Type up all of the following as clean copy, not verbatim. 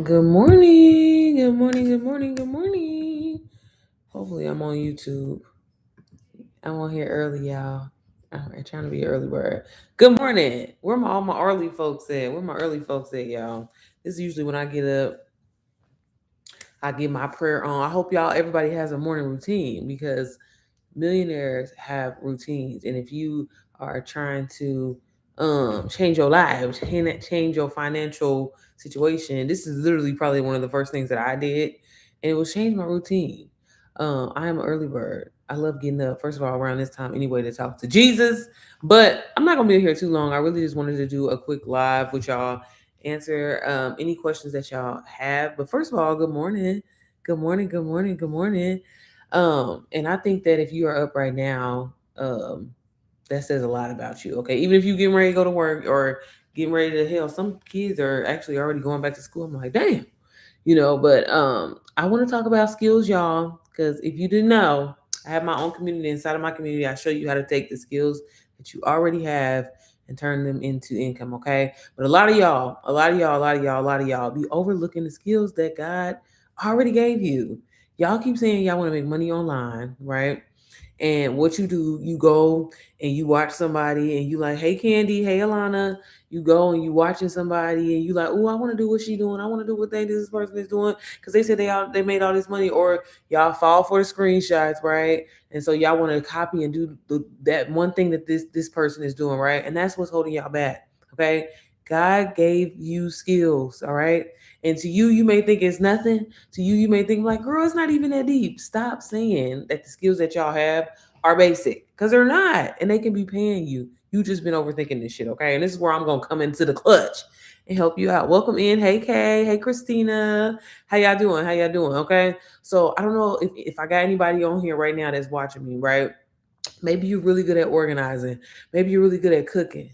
Good morning. Good morning. Good morning. Good morning. Hopefully, I'm on YouTube. I'm on here early, y'all. I'm trying to be an early bird. Good morning. Where all my early folks at? Where my early folks at, y'all? This is usually when I get up. I get my prayer on. I hope everybody has a morning routine because millionaires have routines, and if you are trying to change your lives, change your financial situation, this is literally probably one of the first things that I did, and it was change my routine. I am an early bird. I love getting up first of all around this time anyway to talk to Jesus, but I'm not gonna be here too long. I really just wanted to do a quick live with y'all, answer any questions that y'all have. But first of all, good morning. Good morning, good morning, good morning. And I think that if you are up right now, that says a lot about you. Okay. Even if you getting ready to go to work or getting ready to hell, some kids are actually already going back to school. I'm like, damn, but I want to talk about skills, y'all, because if you didn't know, I have my own community. Inside of my community, I show you how to take the skills that you already have and turn them into income. Okay. But a lot of y'all be overlooking the skills that God already gave you. Y'all keep saying y'all want to make money online, right? And what you do, you go and you watch somebody and you like, hey Candy, hey Alana. You go and you watching somebody and you like, oh, I want to do what she doing. I want to do what this person is doing because they said they made all this money. Or y'all fall for the screenshots, right? And so y'all want to copy and do that one thing that this person is doing, right? And that's what's holding y'all back. Okay, God gave you skills, all right. And to you, you may think it's nothing. To you, you may think like, girl, it's not even that deep. Stop saying that the skills that y'all have are basic because they're not, and they can be paying you. You just been overthinking this shit, okay? And this is where I'm gonna come into the clutch and help you out. Welcome in, hey Kay, hey Christina, how y'all doing? How y'all doing? Okay, so I don't know if I got anybody on here right now that's watching me, right? Maybe you're really good at organizing. Maybe you're really good at cooking.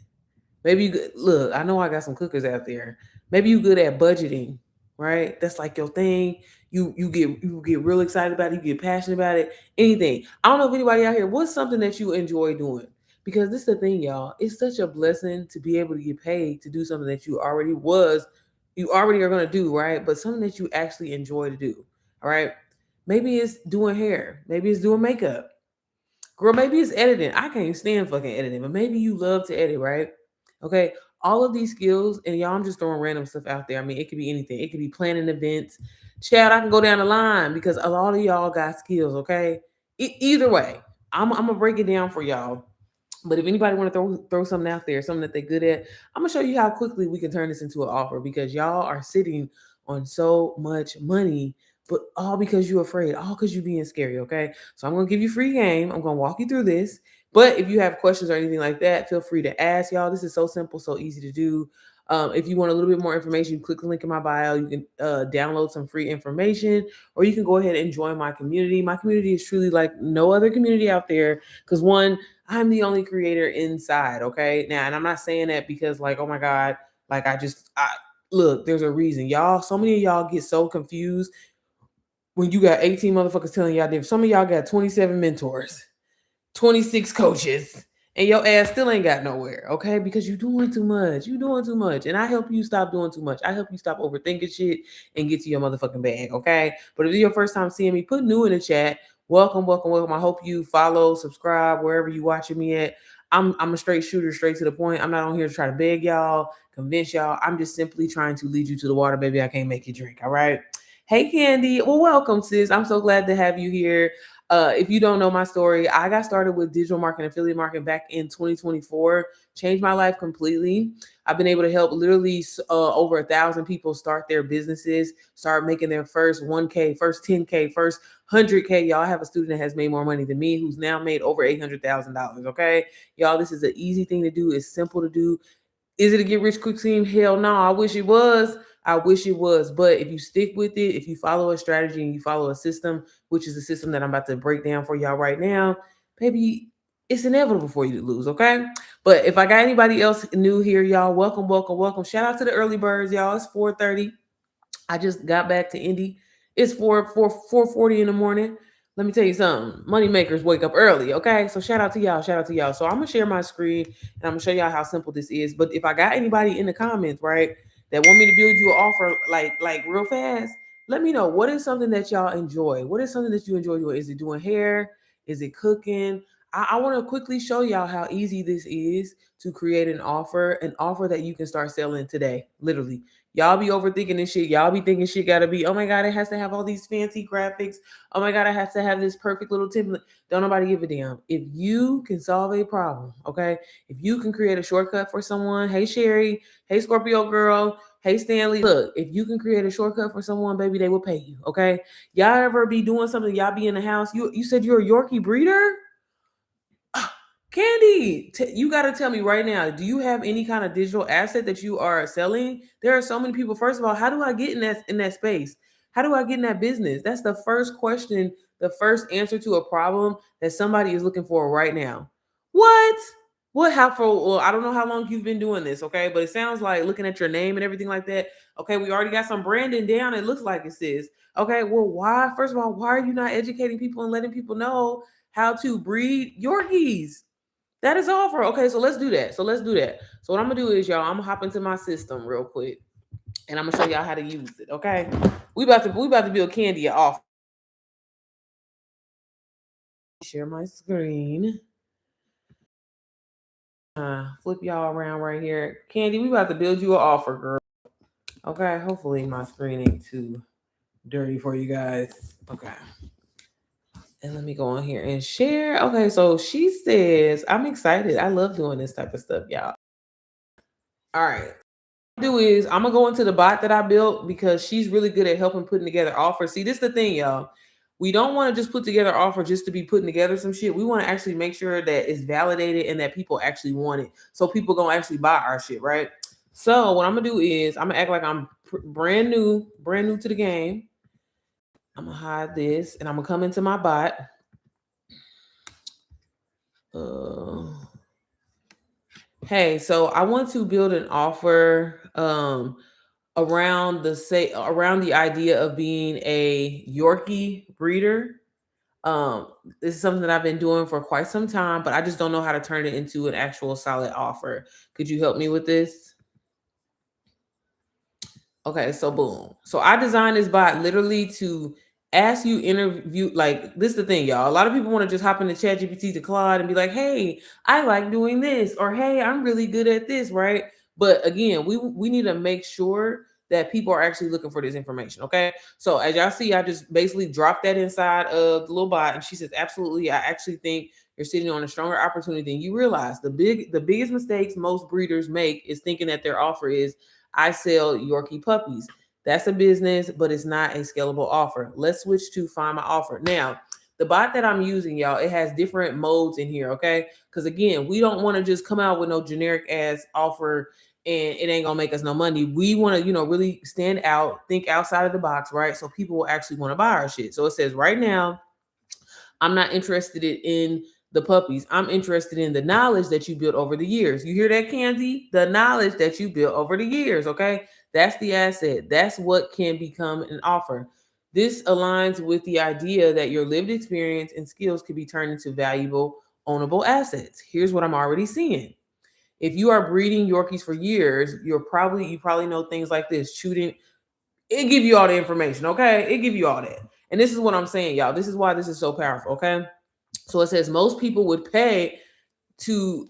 Maybe look, I know I got some cookers out there. Maybe you good at budgeting, right? That's like your thing. You get real excited about it, you get passionate about it. Anything. I don't know if anybody out here, what's something that you enjoy doing? Because this is the thing, y'all. It's such a blessing to be able to get paid to do something that you already are gonna do, right? But something that you actually enjoy to do. All right. Maybe it's doing hair, maybe it's doing makeup. Girl, maybe it's editing. I can't stand fucking editing, but maybe you love to edit, right? Okay. All of these skills, and y'all, I'm just throwing random stuff out there. I mean, it could be anything. It could be planning events. Chad, I can go down the line because a lot of y'all got skills, okay? Either way, I'm gonna break it down for y'all. But if anybody want to throw something out there, something that they're good at, I'm gonna show you how quickly we can turn this into an offer because y'all are sitting on so much money, but all because you're afraid, all because you're being scary. Okay, so I'm gonna give you free game. I'm gonna walk you through this. But if you have questions or anything like that, feel free to ask, y'all. This is so simple, so easy to do. If you want a little bit more information, click the link in my bio. You can download some free information, or you can go ahead and join my community. My community is truly like no other community out there because one, I'm the only creator inside, okay? Now, and I'm not saying that because like, oh my God, like I look, there's a reason. Y'all, so many of y'all get so confused when you got 18 motherfuckers telling y'all different. Some of y'all got 27 mentors, 26 coaches, and your ass still ain't got nowhere, okay? Because you doing too much. You doing too much. And I help you stop doing too much. I help you stop overthinking shit and get to your motherfucking bag, okay? But if it's your first time seeing me, put new in the chat. Welcome, welcome, welcome. I hope you follow, subscribe, wherever you watching me at. I'm a straight shooter, straight to the point. I'm not on here to try to beg y'all, convince y'all. I'm just simply trying to lead you to the water, baby. I can't make you drink, all right? Hey, Candy. Well, welcome, sis. I'm so glad to have you here. If you don't know my story, I got started with digital marketing, affiliate marketing back in 2024, changed my life completely. I've been able to help literally over 1,000 people start their businesses, start making their first 1K, first 10K, first 100K. Y'all, I have a student that has made more money than me who's now made over $800,000. Okay. Y'all, this is an easy thing to do. It's simple to do. Is it a get rich quick scheme? Hell no. I wish it was. I wish it was. But if you stick with it, if you follow a strategy and you follow a system, which is the system that I'm about to break down for y'all right now, baby, it's inevitable for you to lose, okay? But if I got anybody else new here, y'all, welcome, welcome, welcome. Shout out to the early birds, y'all. It's 4:30. I just got back to Indy. It's 4:40 in the morning. Let me tell you something. Money makers wake up early, okay? So shout out to y'all. Shout out to y'all. So I'm gonna share my screen and I'm gonna show y'all how simple this is. But if I got anybody in the comments, right, that want me to build you an offer like real fast, let me know. What is something that y'all enjoy? What is something that you enjoy doing? Is it doing hair? Is it cooking? I want to quickly show y'all how easy this is to create an offer that you can start selling today. Literally. Y'all be overthinking this shit. Y'all be thinking shit gotta be, oh my God, it has to have all these fancy graphics. Oh my God, I have to have this perfect little template. Don't nobody give a damn. If you can solve a problem, okay? If you can create a shortcut for someone, hey Sherry, hey Scorpio girl, hey Stanley, look, if you can create a shortcut for someone, baby, they will pay you, okay? Y'all ever be doing something, y'all be in the house, you said you're a Yorkie breeder? Candy, you got to tell me right now, do you have any kind of digital asset that you are selling? There are so many people. First of all, how do I get in that space? How do I get in that business? That's the first question, the first answer to a problem that somebody is looking for right now. What? What how for well, I don't know how long you've been doing this, okay? But it sounds like looking at your name and everything like that. Okay, we already got some branding down. It looks like it says. Okay, well, why? First of all, why are you not educating people and letting people know how to breed Yorkies? That is offer. Okay, so let's do that. So what I'm gonna do is, y'all, I'm gonna hop into my system real quick, and I'm gonna show y'all how to use it. Okay, we about to build Candy an offer. Share my screen. Flip y'all around right here. Candy, we about to build you an offer, girl. Okay, hopefully my screen ain't too dirty for you guys. Okay. And let me go on here and share. Okay, so she says, I'm excited. I love doing this type of stuff, y'all. All right. Do is I'm gonna go into the bot that I built because she's really good at helping putting together offers. See, this is the thing, y'all. We don't want to just put together offer just to be putting together some shit. We want to actually make sure that it's validated and that people actually want it. So people gonna actually buy our shit, right? So what I'm gonna do is I'm gonna act like I'm brand new to the game. I'm gonna hide this and I'm gonna come into my bot. Hey, so I want to build an offer around the idea of being a Yorkie breeder. This is something that I've been doing for quite some time, but I just don't know how to turn it into an actual solid offer. Could you help me with this? Okay, so boom. So I designed this bot literally to ask you interview, like this is the thing, y'all. A lot of people want to just hop into ChatGPT to Claude and be like, hey, I like doing this, or hey, I'm really good at this, right? But again, we need to make sure that people are actually looking for this information. Okay. So as y'all see, I just basically dropped that inside of the little bot, and she says, absolutely, I actually think you're sitting on a stronger opportunity than you realize. The biggest mistakes most breeders make is thinking that their offer is I sell Yorkie puppies. That's a business, but it's not a scalable offer. Let's switch to find my offer. Now, the bot that I'm using, y'all, it has different modes in here, okay? Because again, we don't want to just come out with no generic ass offer and it ain't gonna make us no money. We want to, really stand out, think outside of the box, right? So people will actually want to buy our shit. So it says right now, I'm not interested in the puppies. I'm interested in the knowledge that you built over the years. You hear that, Candy? The knowledge that you built over the years, okay? That's the asset. That's what can become an offer. This aligns with the idea that your lived experience and skills could be turned into valuable, ownable assets. Here's what I'm already seeing. If you are breeding Yorkies for years, you probably know things like this. Shooting, it give you all the information, okay? It give you all that. And this is what I'm saying, y'all. This is why this is so powerful, okay? So it says most people would pay to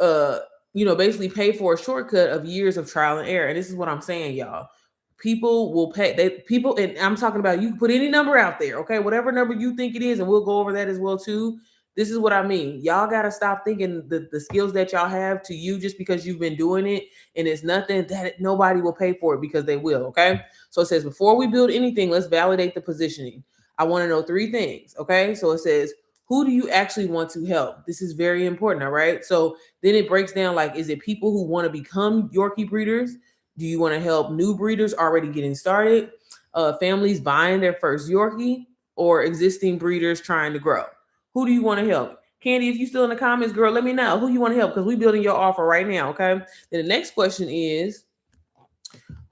basically pay for a shortcut of years of trial and error. And this is what I'm saying, y'all. People will pay and I'm talking about, you can put any number out there, okay? Whatever number you think it is, and we'll go over that as well too. This is what I mean. Y'all got to stop thinking the skills that y'all have to you just because you've been doing it and it's nothing, that nobody will pay for it because they will, okay? So it says, before we build anything, let's validate the positioning. I want to know 3 things, okay? So it says, who do you actually want to help? This is very important, all right? So then it breaks down, like, is it people who want to become Yorkie breeders? Do you want to help new breeders already getting started? Families buying their first Yorkie, or existing breeders trying to grow? Who do you want to help? Candy, if you still in the comments, girl, let me know who you want to help, because we're building your offer right now, okay? Then the next question is,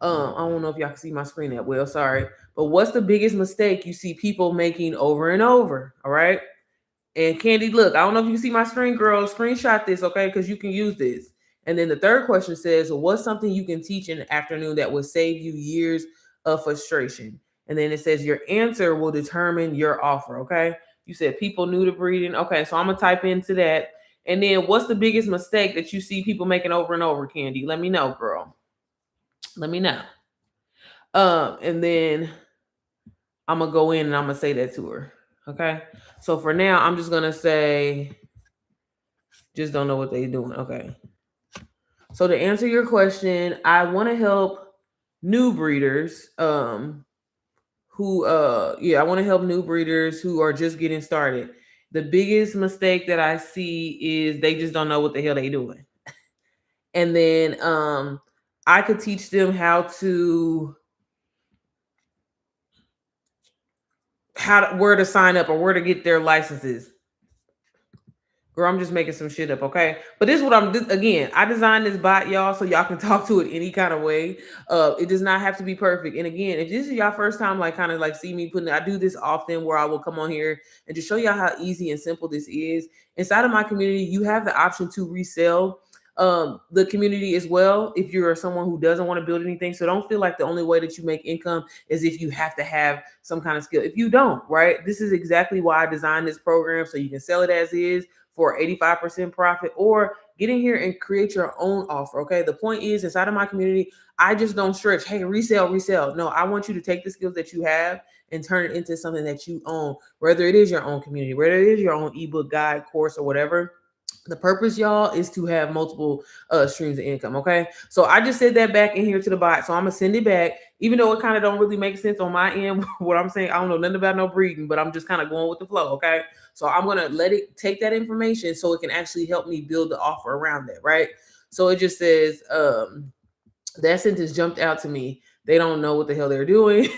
I don't know if y'all can see my screen that well, sorry. But what's the biggest mistake you see people making over and over, all right? And Candy, look, I don't know if you can see my screen, girl. Screenshot this, okay? Because you can use this. And then the third question says, what's something you can teach in the afternoon that will save you years of frustration? And then it says your answer will determine your offer. Okay. You said people new to breeding. Okay. So I'm going to type into that. And then what's the biggest mistake that you see people making over and over, Candy? Let me know, girl. Let me know. And then I'm going to go in and I'm going to say that to her. Okay. So for now, I'm just going to say, just don't know what they're doing. Okay. So to answer your question, I want to help new breeders. I want to help new breeders who are just getting started. The biggest mistake that I see is they just don't know what the hell they're doing. And then I could teach them where to sign up or where to get their licenses. Girl, I'm just making some shit up, okay? But this is what I designed this bot, y'all, so y'all can talk to it any kind of way. It does not have to be perfect. And again, if this is y'all first time, like kind of like see me I do this often where I will come on here and just show y'all how easy and simple this is. Inside of my community, you have the option to resell the community as well if you're someone who doesn't want to build anything. So don't feel like the only way that you make income is if you have to have some kind of skill. If you don't, right? This is exactly why I designed this program, so you can sell it as is for 85% profit, or get in here and create your own offer. Okay. The point is, inside of my community, I just don't stretch. Hey, resell. No, I want you to take the skills that you have and turn it into something that you own, whether it is your own community, whether it is your own ebook, guide, course, or whatever. The purpose, y'all, is to have multiple streams of income. Okay. So I just said that back in here to the bot. So I'm going to send it back, even though it kind of don't really make sense on my end. What I'm saying, I don't know nothing about no breeding, but I'm just kind of going with the flow. Okay. So I'm going to let it take that information so it can actually help me build the offer around that. Right. So it just says, that sentence jumped out to me. They don't know what the hell they're doing.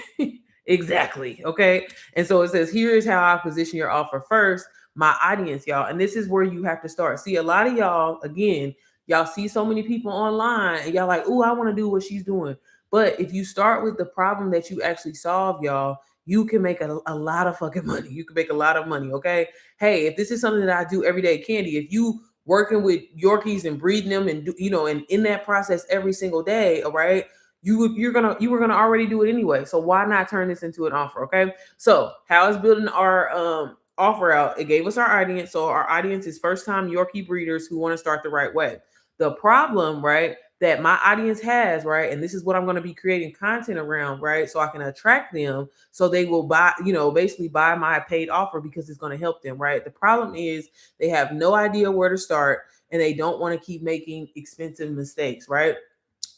Exactly. Okay. And so it says, here is how I position your offer first. My audience, y'all. And this is where you have to start. See, a lot of y'all, again, y'all see so many people online and y'all like, oh, I want to do what she's doing. But if you start with the problem that you actually solve, y'all, you can make a lot of fucking money. You can make a lot of money. Okay. Hey, if this is something that I do every day, Candy, if you working with Yorkies and breeding them and and in that process every single day, all right, you were gonna already do it anyway. So why not turn this into an offer? Okay. So how is building our offer out? It gave us our audience. So our audience is first time Yorkie breeders who want to start the right way. The problem, right, that my audience has, right, and this is what I'm going to be creating content around, right, so I can attract them so they will buy, basically buy my paid offer because it's going to help them, right? The problem is they have no idea where to start and they don't want to keep making expensive mistakes, right?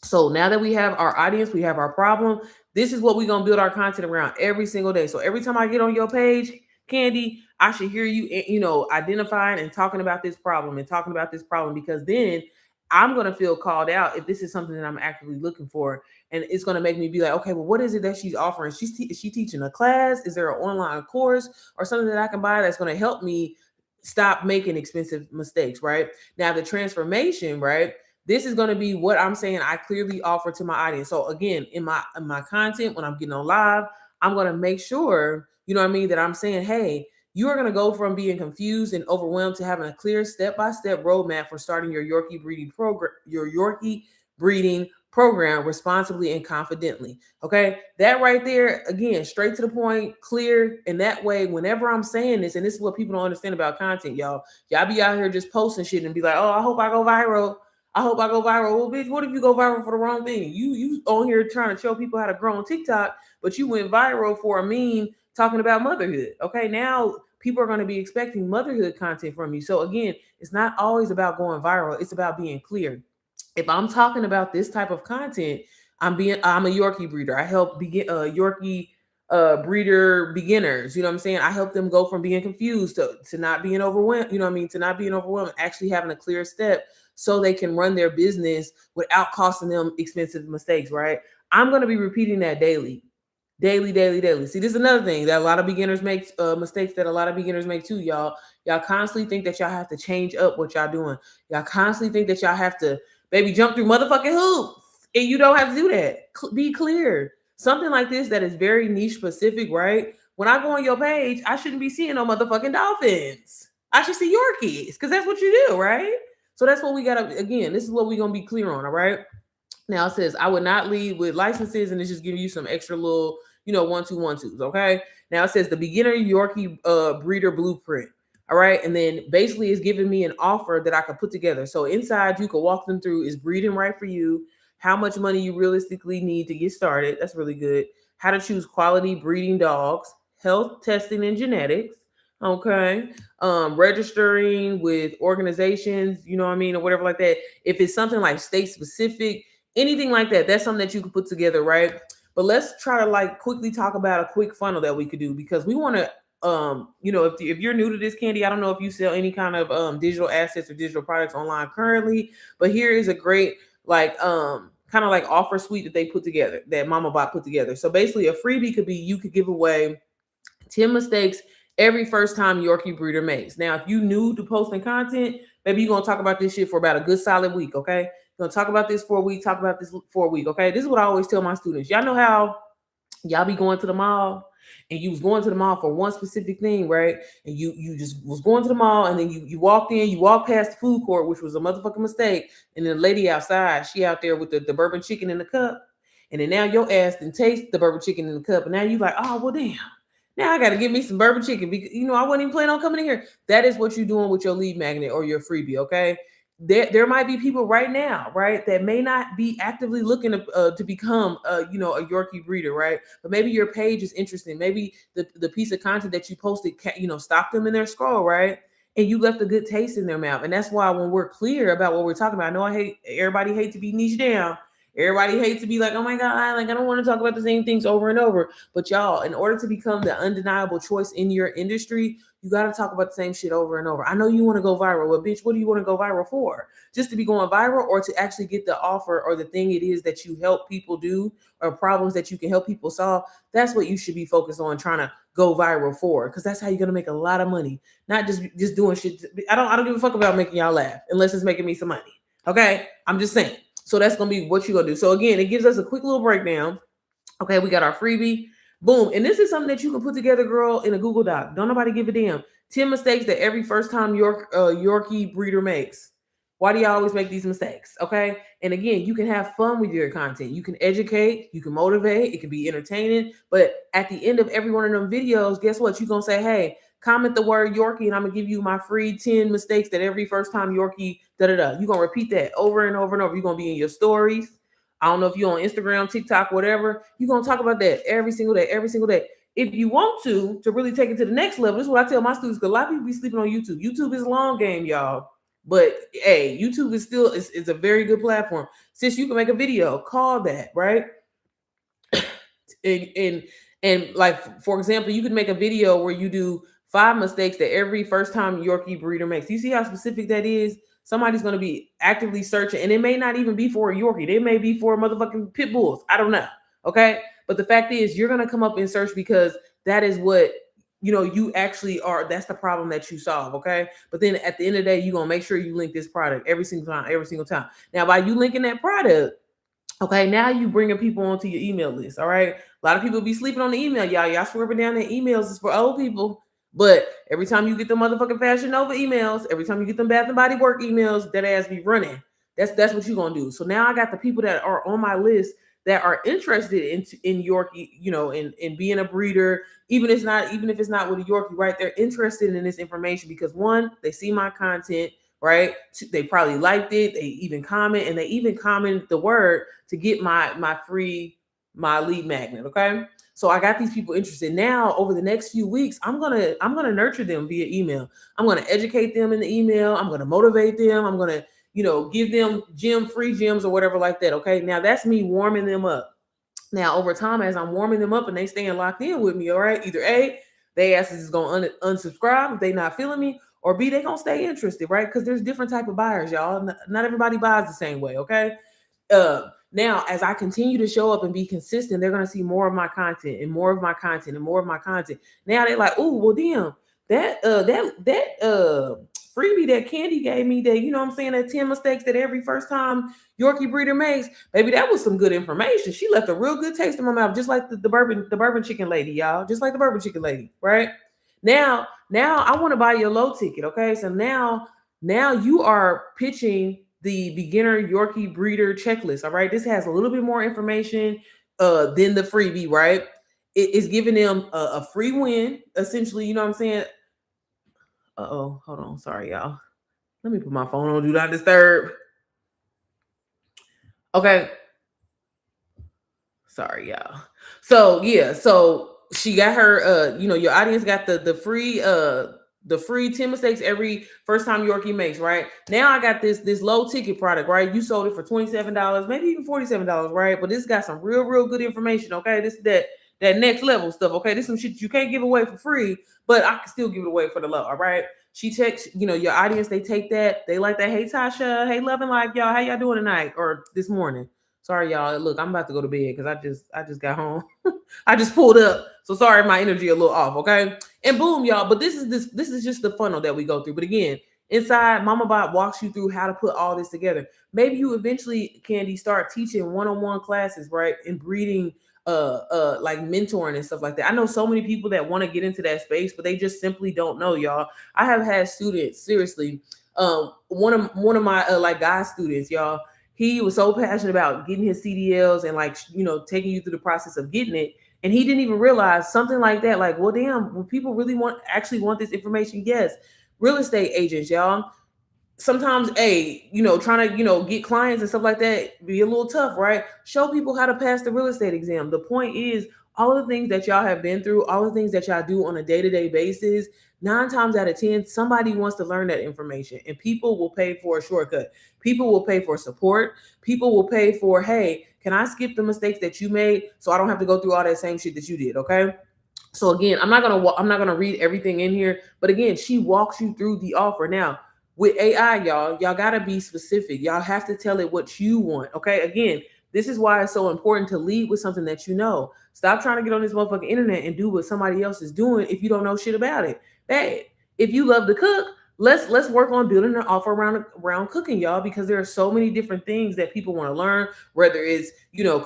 So now that we have our audience, we have our problem, this is what we're going to build our content around every single day. So every time I get on your page, Candy, I should hear you, identifying and talking about this problem because then I'm going to feel called out if this is something that I'm actively looking for. And it's going to make me be like, okay, well, what is it that she's offering? Is she teaching a class? Is there an online course or something that I can buy that's going to help me stop making expensive mistakes, right? Now, the transformation, right? This is going to be what I'm saying I clearly offer to my audience. So again, in my content, when I'm getting on live, I'm going to make sure, that I'm saying, hey, you are going to go from being confused and overwhelmed to having a clear step-by-step roadmap for starting your Yorkie breeding program responsibly and confidently. Okay. That right there, again, straight to the point, clear. And that way, whenever I'm saying this, and this is what people don't understand about content, y'all be out here just posting shit and be like, oh, I hope I go viral. Well, bitch, what if you go viral for the wrong thing? You on here trying to show people how to grow on TikTok, but you went viral for a meme talking about motherhood. Okay, now people are going to be expecting motherhood content from you. So again, it's not always about going viral. It's about being clear. If I'm talking about this type of content, I'm a Yorkie breeder. I help Yorkie breeder beginners. You know what I'm saying? I help them go from being confused to not being overwhelmed. To not being overwhelmed, actually having a clear step so they can run their business without costing them expensive mistakes, right? I'm going to be repeating that daily. See, this is another thing that a lot of beginners make mistakes that a lot of beginners make too, y'all. Y'all constantly think that y'all have to change up what y'all doing. Y'all constantly think that y'all have to, baby, jump through motherfucking hoops. And you don't have to do that. Be clear. Something like this that is very niche specific, right? When I go on your page, I shouldn't be seeing no motherfucking dolphins. I should see Yorkies because that's what you do, right? So that's what we got to, again, this is what we're going to be clear on, all right? Now it says, I would not lead with licenses, and it's just giving you some extra little, 1-2-1-2s, okay? Now it says the beginner Yorkie breeder blueprint. All right. And then basically it's giving me an offer that I could put together. So inside you could walk them through, is breeding right for you? How much money you realistically need to get started? That's really good. How to choose quality breeding dogs, health testing and genetics. Okay. Registering with organizations, you know what I mean, or whatever like that. If it's something like state specific, anything like that, that's something that you can put together, right? But let's try to like quickly talk about a quick funnel that we could do, because we want to if you're new to this, Candy, I don't know if you sell any kind of digital assets or digital products online currently, but here is a great like kind of like offer suite that they put together, that Mama Bot put together. So basically a freebie could be, you could give away 10 mistakes every first time Yorkie breeder makes. Now, if you new to posting content, maybe you're gonna talk about this shit for about a good solid week, okay? You're gonna talk about this for a week, talk about this for a week, okay? This is what I always tell my students. Y'all know how y'all be going to the mall, and you was going to the mall for one specific thing, right? And you just was going to the mall, and then you walked in, you walked past the food court, which was a motherfucking mistake, and then the lady outside, she out there with the bourbon chicken in the cup, and then now your ass didn't taste the bourbon chicken in the cup, and now you like, oh well damn, now I got to give me some bourbon chicken because I wasn't even planning on coming in here. That is what you're doing with your lead magnet or your freebie, okay? There might be people right now, right, that may not be actively looking to become, a Yorkie breeder, right? But maybe your page is interesting. Maybe the piece of content that you posted, stopped them in their scroll, right? And you left a good taste in their mouth. And that's why when we're clear about what we're talking about, I know everybody hates to be niche down. Everybody hates to be like, oh my God, like I don't want to talk about the same things over and over. But y'all, in order to become the undeniable choice in your industry, you got to talk about the same shit over and over. I know you want to go viral. Well, bitch, what do you want to go viral for? Just to be going viral, or to actually get the offer or the thing it is that you help people do, or problems that you can help people solve? That's what you should be focused on trying to go viral for, because that's how you're going to make a lot of money. Not just doing shit. I don't give a fuck about making y'all laugh unless it's making me some money. Okay? I'm just saying. So that's going to be what you're going to do. So again, it gives us a quick little breakdown. Okay, we got our freebie. Boom. And this is something that you can put together, girl, in a Google Doc. Don't nobody give a damn. 10 mistakes that every first time Yorkie breeder makes. Why do y'all always make these mistakes? Okay. And again, you can have fun with your content. You can educate, you can motivate, it can be entertaining. But at the end of every one of them videos, guess what? You're going to say, hey, comment the word Yorkie, and I'm going to give you my free 10 mistakes that every first time Yorkie, da-da-da. You're going to repeat that over and over and over. You're going to be in your stories. I don't know if you're on Instagram, TikTok, whatever. You're going to talk about that every single day, every single day. If you want to really take it to the next level, this is what I tell my students, because a lot of people be sleeping on YouTube. YouTube is a long game, y'all. But hey, YouTube is still is a very good platform. Since you can make a video, call that, right? and like, for example, you could make a video where you do 5 mistakes that every first time Yorkie breeder makes. You see how specific that is? Somebody's going to be actively searching, and it may not even be for a Yorkie. They may be for motherfucking pit bulls. I don't know. Okay. But the fact is, you're going to come up in search because that is what, you actually are. That's the problem that you solve. Okay. But then at the end of the day, you're going to make sure you link this product every single time. Now, by you linking that product, okay, now you bringing people onto your email list. All right. A lot of people be sleeping on the email. Y'all swerving down their emails is for old people. But every time you get the motherfucking Fashion Nova emails, every time you get them Bath and Body Work emails, that ass be running. That's what you're gonna do. So now I got the people that are on my list that are interested in Yorkie, in being a breeder, even if it's not with a Yorkie, right? They're interested in this information because, one, they see my content, right? They probably liked it. They even comment, and they even comment the word to get my lead magnet. Okay. So I got these people interested. Now, over the next few weeks, I'm gonna nurture them via email. I'm gonna educate them in the email. I'm gonna motivate them. I'm gonna, give them free gems or whatever like that. Okay. Now that's me warming them up. Now, over time, as I'm warming them up and they staying locked in with me, all right, either A, they asses is gonna unsubscribe if they not feeling me, or B, they gonna stay interested, right? Because there's different type of buyers, y'all. Not everybody buys the same way. Okay. Now, as I continue to show up and be consistent, they're going to see more of my content and more of my content and more of my content. Now they're like, oh, well, damn, that freebie that Candy gave me, that, that 10 mistakes that every first time Yorkie breeder makes, baby, that was some good information. She left a real good taste in my mouth, just like the bourbon chicken lady, y'all, just like the bourbon chicken lady, right? Now I want to buy your low ticket. Okay. So now Now you are pitching the beginner Yorkie breeder checklist. All right. This has a little bit more information than the freebie, right? It's giving them a free win, essentially. You know what I'm saying? Uh-oh, hold on. Sorry, y'all. Let me put my phone on do not disturb. Okay. Sorry, y'all. So yeah, so she got her your audience got the free 10 mistakes every first time Yorkie makes, right? Now I got this low ticket product, right? You sold it for $27, maybe even $47, right? But this got some real good information, okay? This is that next level stuff, okay? This is some shit you can't give away for free, but I can still give it away for the low, all right? She checks, your audience, they take that, they like that. Hey Tasha, hey Love and Life, y'all, how y'all doing tonight or this morning? Sorry, y'all. Look, I'm about to go to bed because I just got home. I just pulled up. So sorry, my energy a little off. Okay. And boom, y'all. But this is just the funnel that we go through. But again, inside, Mama Bot walks you through how to put all this together. Maybe you eventually, Candy, start teaching one-on-one classes, right? And breeding like mentoring and stuff like that. I know so many people that want to get into that space, but they just simply don't know, y'all. I have had students, seriously, one of my like guy students, y'all. He was so passionate about getting his CDLs and like taking you through the process of getting it, and he didn't even realize something like that. Like, well, damn, when people really actually want this information, yes, real estate agents, y'all. Sometimes, trying to get clients and stuff like that be a little tough, right? Show people how to pass the real estate exam. The point is, all the things that y'all have been through, all the things that y'all do on a day-to-day basis, 9 times out of 10, somebody wants to learn that information, and people will pay for a shortcut. People will pay for support. People will pay for, hey, can I skip the mistakes that you made so I don't have to go through all that same shit that you did? Okay. So again, I'm not gonna read everything in here, but again, she walks you through the offer. Now with AI, y'all gotta be specific. Y'all have to tell it what you want. Okay. Again, this is why it's so important to lead with something that you know. Stop trying to get on this motherfucking internet and do what somebody else is doing if you don't know shit about it. Bad. If you love to cook, let's work on building an offer around cooking, y'all, because there are so many different things that people want to learn, whether it's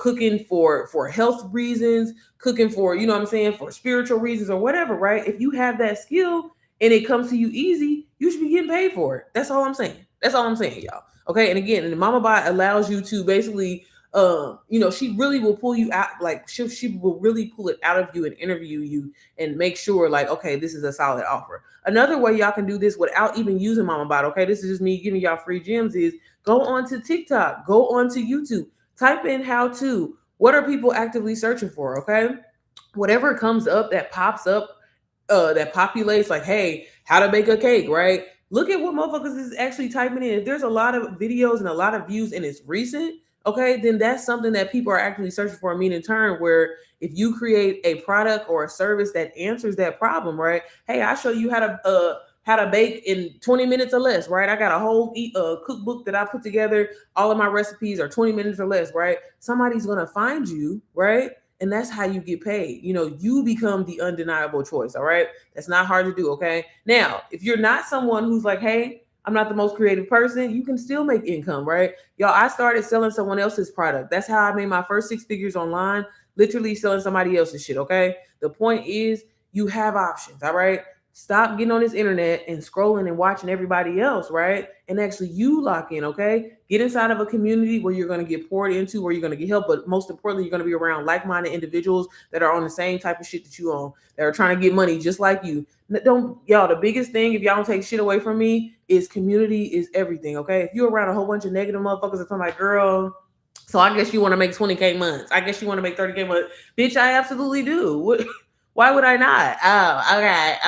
cooking for health reasons, cooking for what I'm saying, for spiritual reasons or whatever, right? If you have that skill and it comes to you easy, you should be getting paid for it. That's all I'm saying. That's all I'm saying, y'all. Okay. And again, and the Mama Bot allows you to basically she really will pull you out, like she will really pull it out of you and interview you and make sure, like, okay, this is a solid offer. Another way y'all can do this without even using Mama Bot, okay, this is just me giving y'all free gems, is go on to TikTok, go on to YouTube, type in how to. What are people actively searching for? Okay, whatever comes up that pops up, that populates, like, hey, how to bake a cake, right? Look at what motherfuckers is actually typing in. If there's a lot of videos and a lot of views and it's recent, okay, then that's something that people are actually searching for. Meaning, in turn, where if you create a product or a service that answers that problem, right? Hey, I show you how to bake in 20 minutes or less, right? I got a whole cookbook that I put together. All of my recipes are 20 minutes or less, right? Somebody's gonna find you, right? And that's how you get paid. You become the undeniable choice. All right. That's not hard to do. Okay. Now, if you're not someone who's like, hey, I'm not the most creative person, you can still make income, right? Y'all, I started selling someone else's product. That's how I made my first 6 figures online, literally selling somebody else's shit. Okay. The point is, you have options. All right. Stop getting on this internet and scrolling and watching everybody else, right? And actually you lock in, okay? Get inside of a community where you're going to get poured into, where you're going to get help, but most importantly, you're going to be around like-minded individuals that are on the same type of shit that you own, that are trying to get money just like you. Y'all, the biggest thing, if y'all don't take shit away from me, is community is everything, okay? If you're around a whole bunch of negative motherfuckers that's like, girl, so I guess you want to make 20K months. I guess you want to make 30K months. Bitch, I absolutely do. What? Why would I not? Oh,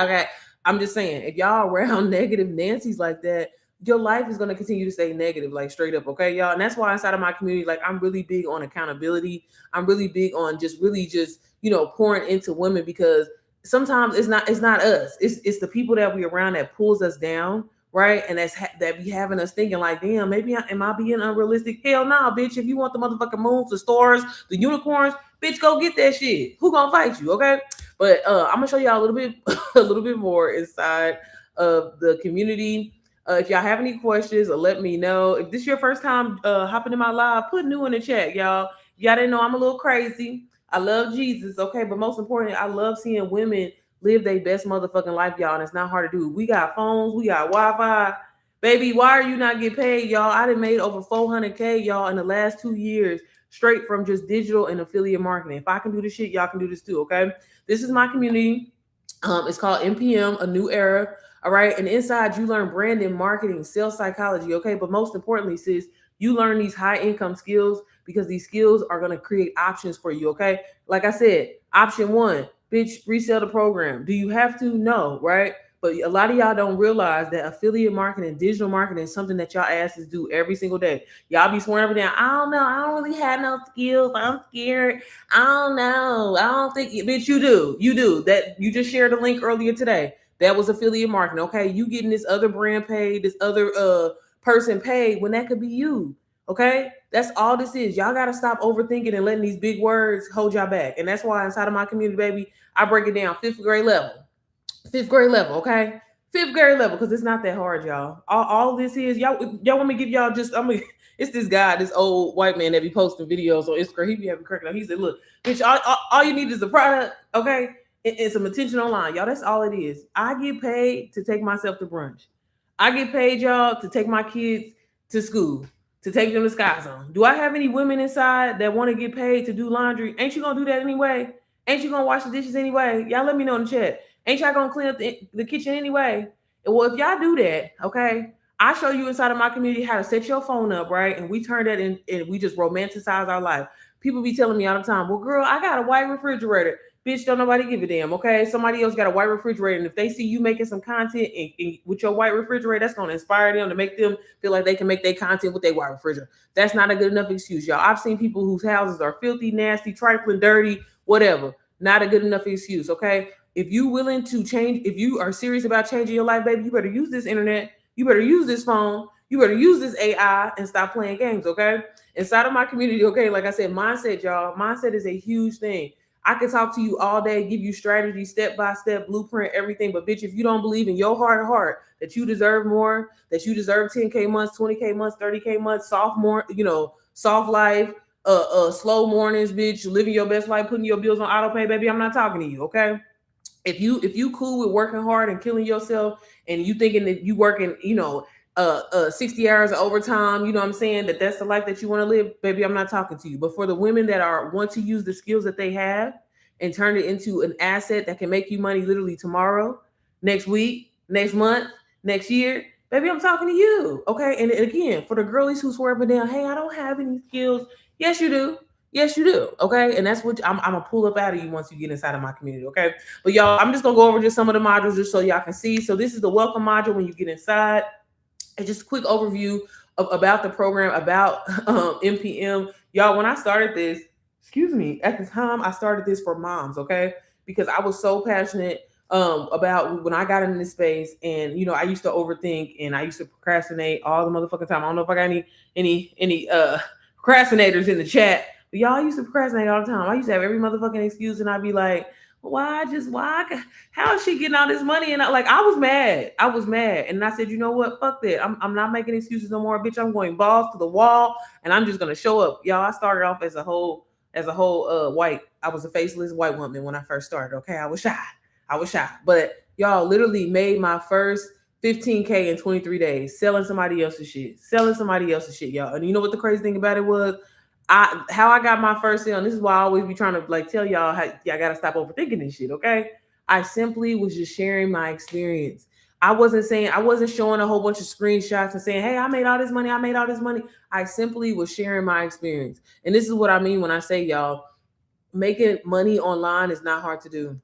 okay. I'm just saying, if y'all around negative Nancy's like that, your life is going to continue to stay negative, like straight up. Okay, y'all. And that's why inside of my community, like, I'm really big on accountability. I'm really big on just pouring into women, because sometimes it's not us. It's the people that we around that pulls us down. Right. And that be having us thinking like, damn, maybe am I being unrealistic? Hell no, bitch. If you want the motherfucking moons, the stars, the unicorns, bitch, go get that shit. Who gonna fight you? Okay. But I'm gonna show y'all a little bit more inside of the community. If y'all have any questions, let me know. If this is your first time hopping in my live, put new in the chat, y'all. Y'all didn't know I'm a little crazy. I love Jesus, okay? But most importantly, I love seeing women live their best motherfucking life, y'all. And it's not hard to do. We got phones, we got Wi-Fi. Baby, why are you not getting paid, y'all? I done made over 400K, y'all, in the last 2 years, straight from just digital and affiliate marketing. If I can do this shit, y'all can do this too, okay? This is my community. It's called NPM, A New Era. All right. And inside, you learn branding, marketing, sales psychology, okay? But most importantly, sis, you learn these high income skills because these skills are going to create options for you, okay? Like I said, option one, bitch, resell the program. Do you have to? No, right? But a lot of y'all don't realize that affiliate marketing, digital marketing is something that y'all asses do every single day. Y'all be swearing every day. I don't know. I don't really have no skills. I'm scared. I don't know. I don't think, bitch, you do. You do. That you just shared a link earlier today. That was affiliate marketing. Okay. You getting this other brand paid, this other person paid when that could be you. Okay. That's all this is. Y'all got to stop overthinking and letting these big words hold y'all back. And that's why inside of my community, baby, I break it down 5th grade level. 5th grade level, okay? 5th grade level, because it's not that hard, y'all. All this is, y'all want me to give y'all just, it's this guy, this old white man that be posting videos on Instagram. He be having cracking up. He said, look, bitch, all you need is a product, okay? And some attention online. Y'all, that's all it is. I get paid to take myself to brunch. I get paid, y'all, to take my kids to school, to take them to Sky Zone. Do I have any women inside that want to get paid to do laundry? Ain't you going to do that anyway? Ain't you going to wash the dishes anyway? Y'all let me know in the chat. Ain't y'all gonna clean up the kitchen anyway? Well, if y'all do that, okay, I show you inside of my community how to set your phone up, right? And we turn that in and we just romanticize our life. People be telling me all the time, well, girl, I got a white refrigerator. Bitch, don't nobody give a damn, okay? Somebody else got a white refrigerator. And if they see you making some content and with your white refrigerator, that's gonna inspire them to make them feel like they can make their content with their white refrigerator. That's not a good enough excuse, y'all. I've seen people whose houses are filthy, nasty, trifling, dirty, whatever. Not a good enough excuse, okay? If you willing to change, if you are serious about changing your life, baby, you better use this internet. You better use this phone. You better use this AI and stop playing games, okay? Inside of my community, okay, like I said, mindset, y'all. Mindset is a huge thing. I can talk to you all day, give you strategy, step-by-step, blueprint, everything. But bitch, if you don't believe in your heart of heart that you deserve more, that you deserve 10K months, 20K months, 30K months, soft life, slow mornings, bitch, living your best life, putting your bills on auto pay, baby, I'm not talking to you, okay? If you cool with working hard and killing yourself and you thinking that you working 60 hours of overtime, you know what I'm saying, that's the life that you want to live, baby, I'm not talking to you. But for the women that want to use the skills that they have and turn it into an asset that can make you money literally tomorrow, next week, next month, next year, baby, I'm talking to you, okay? And again, for the girlies who swear up and down, hey, I don't have any skills. Yes, you do. Yes, you do. Okay. And that's what I'm gonna pull up out of you once you get inside of my community. Okay. But y'all, I'm just gonna go over just some of the modules just so y'all can see. So this is the welcome module when you get inside. And just a quick overview about the program, about NPM. Y'all, when I started this, at the time I started this for moms, okay? Because I was so passionate about when I got into this space, and I used to overthink and I used to procrastinate all the motherfucking time. I don't know if I got any procrastinators in the chat. But y'all, I used to procrastinate all the time. I used to have every motherfucking excuse, and I'd be like, why? How is she getting all this money? And I was mad. And I said, you know what? Fuck that. I'm not making excuses no more, bitch. I'm going balls to the wall, and I'm just gonna show up. Y'all, I started off as a whole white. I was a faceless white woman when I first started. Okay, I was shy. But y'all, literally made my first 15K in 23 days selling somebody else's shit, y'all. And you know what the crazy thing about it was? How I got my first sale, and this is why I always be trying to tell y'all how y'all gotta stop overthinking this shit, okay? I simply was just sharing my experience. I wasn't showing a whole bunch of screenshots and saying, hey, I made all this money. I simply was sharing my experience. And this is what I mean when I say, y'all, making money online is not hard to do.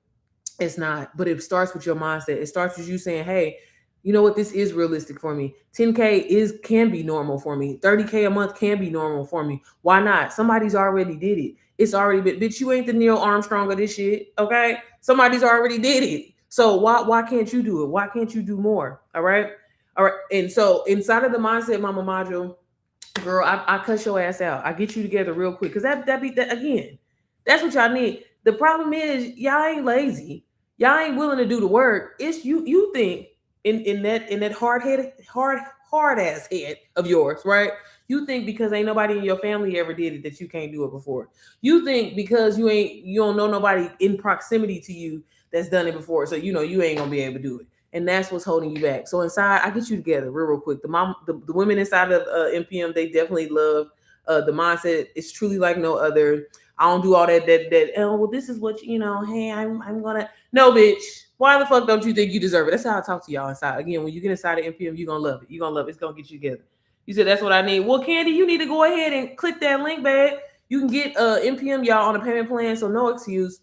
It's not, but it starts with your mindset. It starts with you saying, hey, you know what? This is realistic for me. 10K can be normal for me. 30K a month can be normal for me. Why not? Somebody's already did it. It's already been, bitch, you ain't the Neil Armstrong of this shit, okay? Somebody's already did it. So why can't you do it? Why can't you do more? All right. And so inside of the Mindset Mama module, girl, I cut your ass out. I get you together real quick. Cause that again, that's what y'all need. The problem is y'all ain't lazy. Y'all ain't willing to do the work. It's you think in that hard ass head of yours, right? You think because ain't nobody in your family ever did it that you can't do it before. You think because you don't know nobody in proximity to you that's done it before, so you ain't gonna be able to do it. And that's what's holding you back. So inside, I get you together real quick. The women inside of MPM, they definitely love the mindset. It's truly like no other. I don't do all that. Oh, well, this is what Hey, I'm gonna. No, bitch. Why the fuck don't you think you deserve it? That's how I talk to y'all inside. Again, when you get inside of MPM, you're gonna love it. You're gonna love it. It's gonna get you together. You said that's what I need. Well, Candy, you need to go ahead and click that link, babe. You can get MPM, y'all, on a payment plan. So no excuse.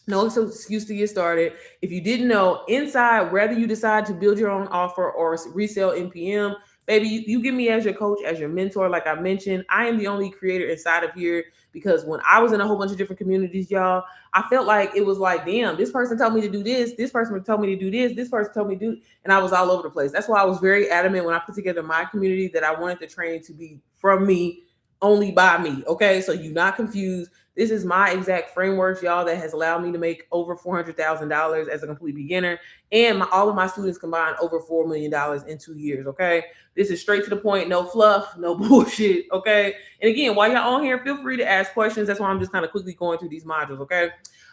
No excuse to get started. If you didn't know, inside, whether you decide to build your own offer or resell MPM, baby, you give me as your coach, as your mentor. Like I mentioned, I am the only creator inside of here because when I was in a whole bunch of different communities, y'all, I felt like it was like, damn, this person told me to do this person told me to do this person told me to do, and I was all over the place. That's why I was very adamant when I put together my community that I wanted the training to be from me, only by me. Okay, so you're not confused. This is my exact framework, y'all, that has allowed me to make over $400,000 as a complete beginner, and all of my students combined over $4 million in 2 years. Okay, this is straight to the point, no fluff, no bullshit. Okay, and again, while y'all on here, feel free to ask questions. That's why I'm just kind of quickly going through these modules. Okay,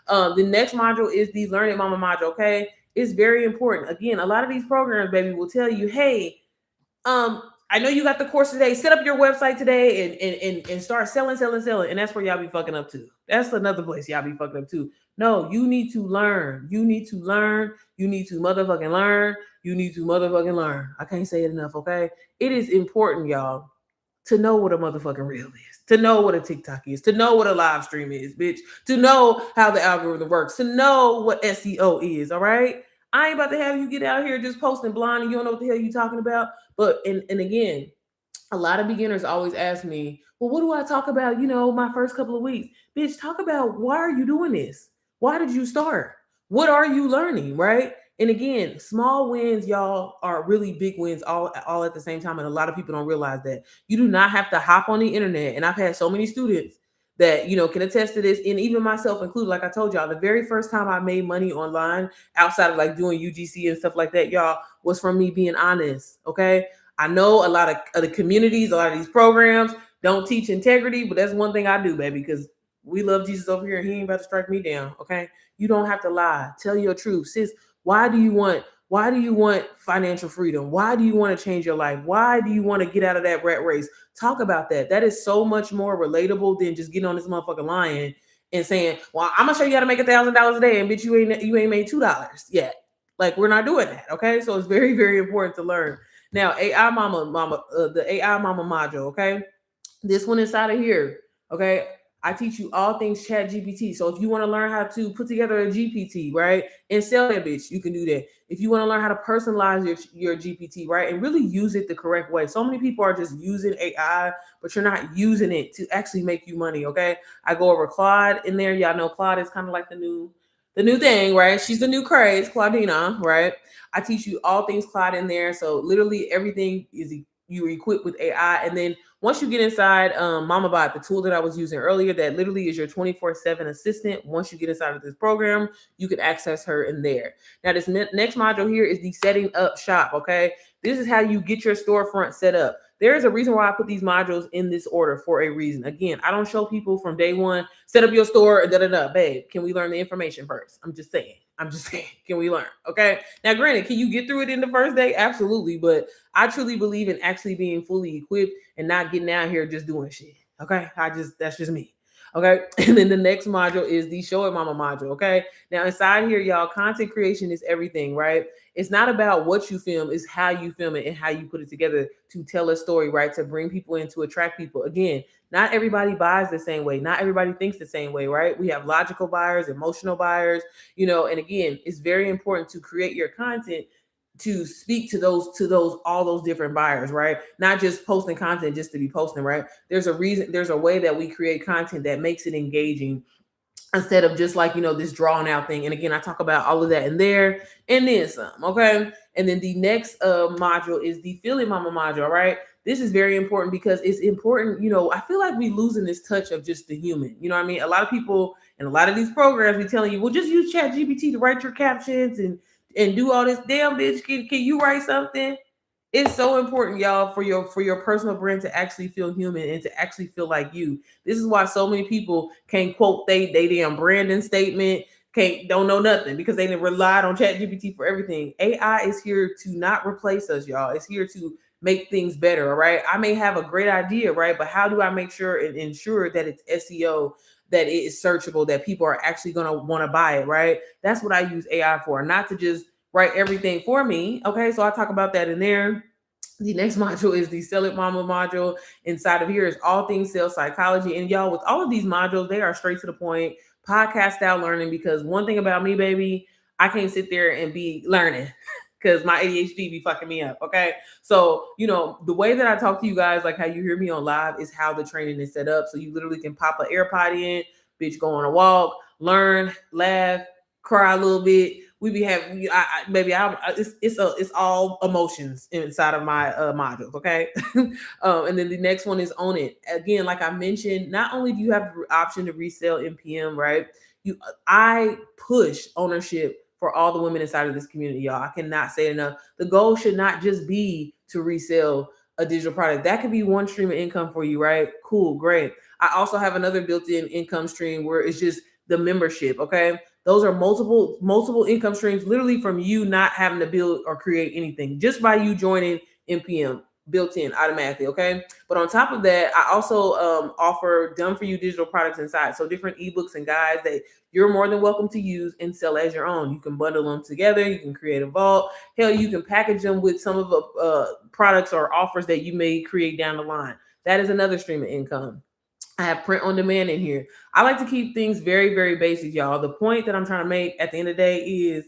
the next module is the Learn It Mama module. Okay, it's very important. Again, a lot of these programs, baby, will tell you, hey, I know you got the course today. Set up your website today and start selling. And that's where y'all be fucking up too. That's another place y'all be fucking up too. No, you need to learn. You need to learn. You need to motherfucking learn. You need to motherfucking learn. I can't say it enough, okay? It is important, y'all, to know what a motherfucking reel is, to know what a TikTok is, to know what a live stream is, bitch, to know how the algorithm works, to know what SEO is, all right? I ain't about to have you get out here just posting blind and you don't know what the hell you talking about. But and again, a lot of beginners always ask me, well, what do I talk about, my first couple of weeks? Bitch, talk about why are you doing this? Why did you start? What are you learning, right? And again, small wins, y'all, are really big wins all at the same time. And a lot of people don't realize that. You do not have to hop on the internet. And I've had so many students that, can attest to this, and even myself included. Like I told y'all, the very first time I made money online outside of like doing UGC and stuff like that, y'all, was from me being honest. Okay. I know a lot of the communities, a lot of these programs don't teach integrity, but that's one thing I do, baby, because we love Jesus over here and he ain't about to strike me down. Okay. You don't have to lie. Tell your truth. Sis, why do you want financial freedom? Why do you want to change your life? Why do you want to get out of that rat race? Talk about that. That is so much more relatable than just getting on this motherfucking lion and saying, well, I'm gonna show you how to make $1,000 a day, and bitch, you ain't made $2 yet. Like, we're not doing that. Okay. So it's very, very important to learn. Now, AI Mama, the AI Mama module, okay? This one inside of here, okay? I teach you all things Chat GPT. So if you want to learn how to put together a GPT, right, and sell that bitch, you can do that. If you want to learn how to personalize your GPT, right, and really use it the correct way. So many people are just using AI, but you're not using it to actually make you money, okay? I go over Claude in there. Y'all know Claude is kind of like the new thing, right? She's the new craze, Claudina, right? I teach you all things Claude in there. So literally everything is you're equipped with AI. And then once you get inside MamaBot, the tool that I was using earlier, that literally is your 24/7 assistant. Once you get inside of this program, you can access her in there. Now, this next module here is the setting up shop, okay? This is how you get your storefront set up. There is a reason why I put these modules in this order for a reason. Again, I don't show people from day one, set up your store, babe, can we learn the information first? I'm just saying, can we learn? Okay. Now, granted, can you get through it in the first day? Absolutely. But I truly believe in actually being fully equipped and not getting out here just doing shit. Okay. That's just me. Okay. And then the next module is the Show It Mama module. Okay. Now, inside here, y'all, content creation is everything, right? It's not about what you film, it's how you film it and how you put it together to tell a story, right? To bring people in, to attract people. Again, not everybody buys the same way. Not everybody thinks the same way, right? We have logical buyers, emotional buyers, and again, it's very important to create your content to speak to all those different buyers, right? Not just posting content just to be posting, right? There's a reason, there's a way that we create content that makes it engaging instead of just like, this drawn out thing. And again, I talk about all of that in there and then some, okay? And then the next module is the Feel It Mama module, right? This is very important because it's important, I feel like we losing this touch of just the human, you know what I mean? A lot of people and a lot of these programs be telling you, well, just use Chat GPT to write your captions and do all this. Damn, bitch, can you write something? It's so important, y'all, for your personal brand to actually feel human and to actually feel like you. This is why so many people can't quote they damn branding statement, don't know nothing because they relied on ChatGPT for everything. AI is here to not replace us, y'all. It's here to make things better. All right. I may have a great idea, right? But how do I make sure and ensure that it's SEO, that it is searchable, that people are actually going to want to buy it, right? That's what I use AI for, not to just write everything for me. Okay. So I talk about that in there. The next module is the Sell It Mama module. Inside of here is all things sales psychology. And y'all, with all of these modules, they are straight to the point, podcast style learning. Because one thing about me, baby, I can't sit there and be learning because my ADHD be fucking me up. Okay. So, the way that I talk to you guys, like how you hear me on live, is how the training is set up. So you literally can pop an AirPod in, bitch, go on a walk, learn, laugh, cry a little bit. We be having, it's all emotions inside of my modules, okay? And then the next one is Own It. Again, like I mentioned, not only do you have the option to resell NPM, right? I push ownership for all the women inside of this community, y'all. I cannot say it enough. The goal should not just be to resell a digital product. That could be one stream of income for you, right? Cool, great. I also have another built-in income stream where it's just the membership, okay? Those are multiple income streams, literally from you not having to build or create anything, just by you joining NPM, built in automatically, okay? But on top of that, I also offer done for you digital products inside. So different ebooks and guides that you're more than welcome to use and sell as your own. You can bundle them together. You can create a vault. Hell, you can package them with some of the products or offers that you may create down the line. That is another stream of income. I have print on demand in here. I like to keep things very, very basic, y'all. The point that I'm trying to make at the end of the day is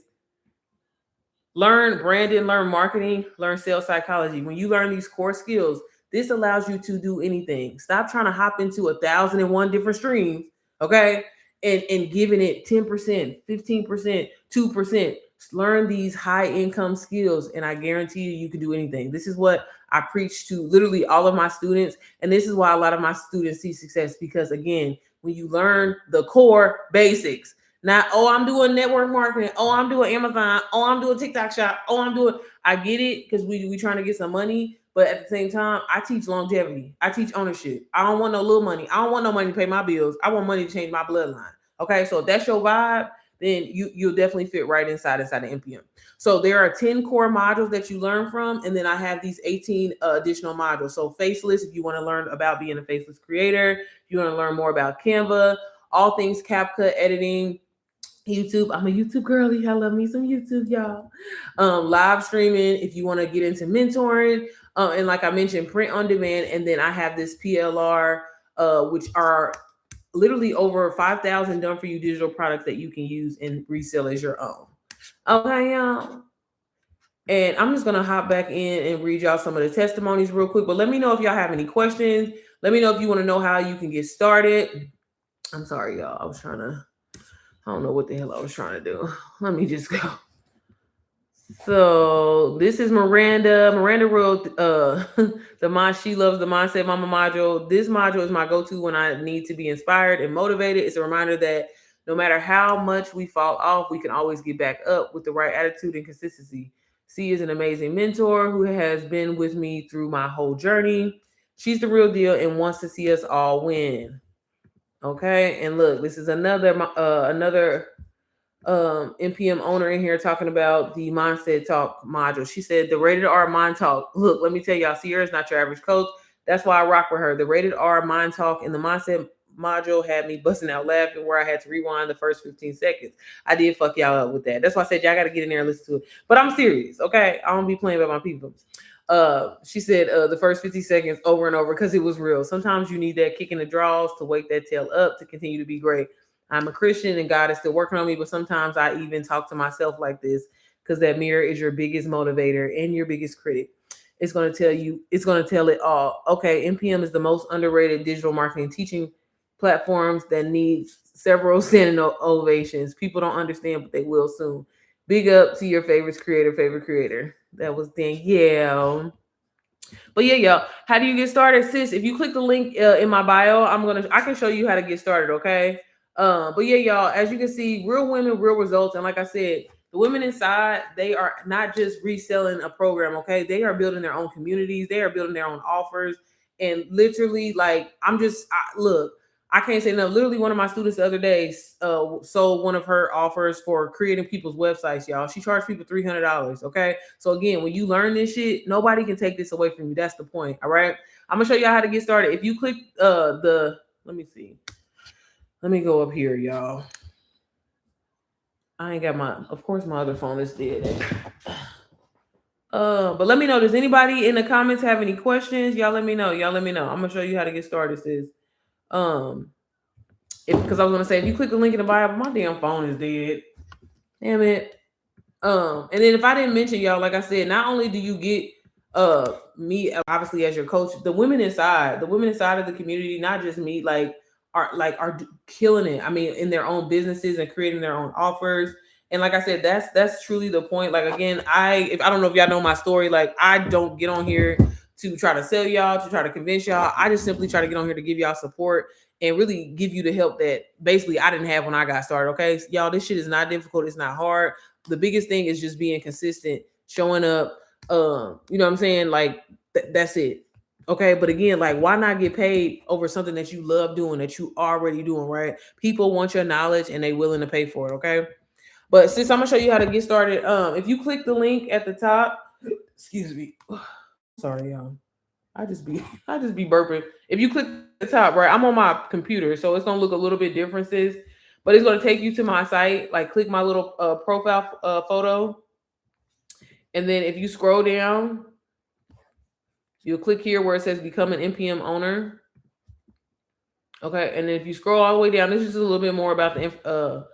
learn branding, learn marketing, learn sales psychology. When you learn these core skills, this allows you to do anything. Stop trying to hop into 1,001 different streams, okay? And giving it 10%, 15%, 2%. Learn these high income skills, and I guarantee you can do anything. This is what I preach to literally all of my students. And this is why a lot of my students see success, because again, when you learn the core basics, not, I'm doing network marketing. I'm doing Amazon. I'm doing TikTok shop. I get it, because we trying to get some money. But at the same time, I teach longevity. I teach ownership. I don't want no little money. I don't want no money to pay my bills. I want money to change my bloodline. Okay, so if that's your vibe, then you'll definitely fit right inside of NPM. So there are 10 core modules that you learn from, and then I have these 18 additional modules. So Faceless, if you want to learn about being a faceless creator, if you want to learn more about Canva, all things CapCut editing, YouTube. I'm a YouTube girly. I love me some YouTube, y'all. Live streaming, if you want to get into mentoring, and like I mentioned, print on demand. And then I have this PLR, which are literally over 5,000 done for you digital products that you can use and resell as your own. Okay, y'all. And I'm just gonna hop back in and read y'all some of the testimonies real quick. But let me know if y'all have any questions. Let me know if you want to know how you can get started. I'm sorry, y'all. I don't know what the hell I was trying to do. Let me just go. So this is Miranda. Miranda wrote she loves the Mindset Mama module. This module is my go-to when I need to be inspired and motivated. It's a reminder that no matter how much we fall off, we can always get back up with the right attitude and consistency. C is an amazing mentor who has been with me through my whole journey. She's the real deal and wants to see us all win. Okay, and look, this is another NPM owner in here talking about the Mindset Talk module. She said the Rated R Mind Talk. Look, let me tell y'all, Sierra's not your average coach. That's why I rock with her. The Rated R Mind Talk and the Mindset module had me busting out laughing where I had to rewind the first 15 seconds. I did fuck y'all up with that. That's why I said y'all got to get in there and listen to it. But I'm serious, okay? I don't be playing about my people. She said the first 50 seconds over and over because it was real. Sometimes you need that kick in the draws to wake that tail up to continue to be great. I'm a Christian and God is still working on me, but sometimes I even talk to myself like this because that mirror is your biggest motivator and your biggest critic. It's going to tell it all. Okay, NPM is the most underrated digital marketing teaching platforms that needs several standing ovations. People don't understand, but they will soon. Big up to your favorite creator. That was Danielle. But yeah, y'all, how do you get started, sis? If you click the link in my bio, I can show you how to get started, okay? But yeah, y'all, as you can see, real women, real results. And like I said, the women inside, they are not just reselling a program, okay? They are building their own communities. They are building their own offers. And literally, like, look, I can't say no. Literally, one of my students the other day sold one of her offers for creating people's websites, y'all. She charged people $300. Okay, so again, when you learn this shit, nobody can take this away from you. That's the point. All right, I'm gonna show y'all how to get started. If you click let me see. Let me go up here, y'all. I ain't got of course, my other phone is dead. But let me know. Does anybody in the comments have any questions? Y'all let me know. I'm gonna show you how to get started, sis. Because I was gonna say, if you click the link in the bio, my damn phone is dead. Damn it. And then if I didn't mention, y'all, like I said, not only do you get me obviously as your coach, the women inside of the community, not just me, are killing it. I mean, in their own businesses and creating their own offers. And like I said, that's truly the point. Like, again, I don't know if y'all know my story. Like, I don't get on here to try to sell y'all, to try to convince y'all. I just simply try to get on here to give y'all support and really give you the help that basically I didn't have when I got started. Okay, y'all, this shit is not difficult. It's not hard. The biggest thing is just being consistent, showing up. You know what I'm saying? Like, that's it. Okay, but again, like, why not get paid over something that you love doing, that you already doing, right? People want your knowledge and they willing to pay for it. Okay, but sis, I'm gonna show you how to get started. If you click the link at the top, excuse me, sorry, y'all. I just be burping. If you click the top, right, I'm on my computer, so it's gonna look a little bit different, sis. But it's gonna take you to my site. Like, click my little profile photo, and then if you scroll down, you'll click here where it says become an NPM owner. Okay, and then if you scroll all the way down, this is a little bit more about the